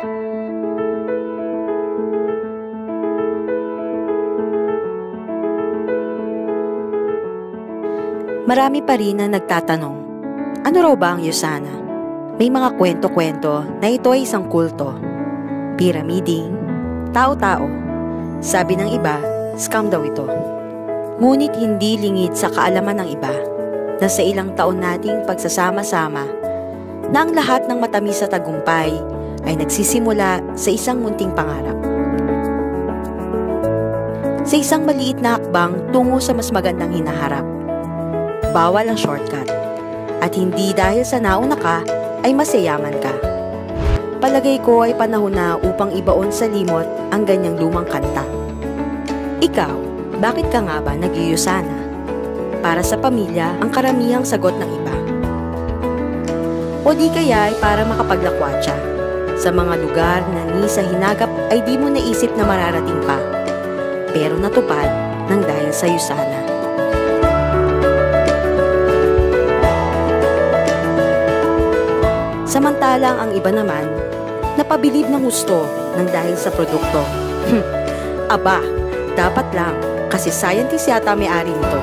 Marami pa rin na nagtatanong, ano raw ba ang Usana? May mga kwento-kwento na ito ay isang kulto, pyramiding, tao-tao. Sabi ng iba, scam daw ito. Ngunit hindi lingid sa kaalaman ng iba na sa ilang taon nating pagsasama-sama na ang lahat ng matamis sa tagumpay ay nagsisimula sa isang munting pangarap. Sa isang maliit na hakbang tungo sa mas magandang hinaharap. Bawal ang shortcut. At hindi dahil sa nauna ka ay masayaman ka. Palagay ko ay panahon na upang ibaon sa limot ang ganyang lumang kanta. Ikaw, bakit ka nga ba nag-Usana? Para sa pamilya ang karamihang sagot ng iba. O di kaya ay para makapaglakwatsa sa mga lugar na ni sa hinagap ay di mo naisip na mararating pa. Pero natupad ng dahil sa Usana. Samantalang ang iba naman, napabilib ng gusto ng dahil sa produkto. Aba, dapat lang kasi scientist yata may-ari nito.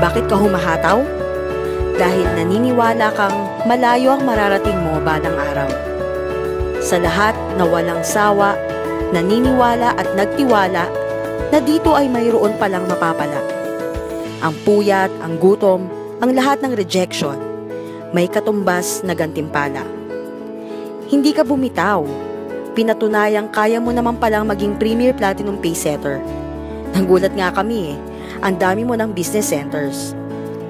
Bakit ka humahataw? Dahil naniniwala kang malayo ang mararating mo balang araw. Sa lahat na walang sawa, naniniwala at nagtiwala na dito ay mayroon palang mapapala. Ang puyat, ang gutom, ang lahat ng rejection, may katumbas na gantimpala. Hindi ka bumitaw. Pinatunayang kaya mo naman palang maging Premier Platinum Paysetter. Nagulat nga kami ang dami mo ng business centers.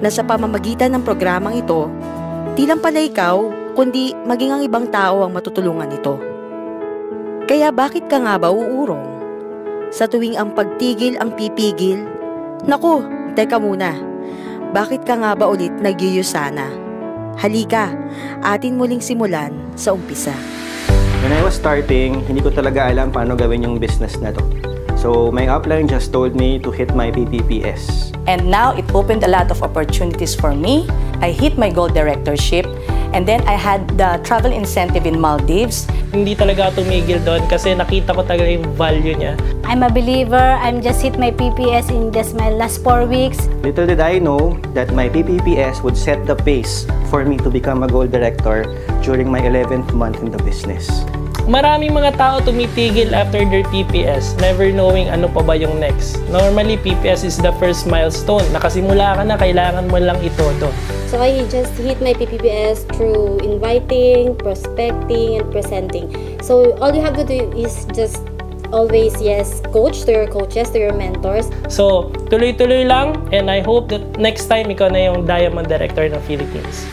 Na sa pamamagitan ng programang ito, di lang pala ikaw, kundi maging ang ibang tao ang matutulungan nito. Kaya bakit ka nga ba uurong? Sa tuwing ang pagtigil ang pipigil, naku, teka muna, bakit ka nga ba ulit nag-Usana? Halika, atin muling simulan sa umpisa. When I was starting, hindi ko talaga alam paano gawin yung business na to. So my upline just told me to hit my PPPS. And now it opened a lot of opportunities for me. I hit my gold directorship. And then I had the travel incentive in Maldives. Hindi talaga tumigil doon kasi nakita ko talaga yung value niya. I'm a believer. I'm just hit my PPS in just my last 4 weeks. Little did I know that my PPPS would set the pace for me to become a gold director during my 11th month in the business. Maraming mga tao tumitigil after their PPS, never knowing ano pa ba yung next. Normally, PPS is the first milestone. Nakasimula ka na, kailangan mo lang itodo. So I just hit my PPPS through inviting, prospecting, and presenting. So all you have to do is just always yes coach to your coaches, to your mentors. So tuloy-tuloy lang, and I hope that next time ikaw na yung Diamond Director ng Philippines.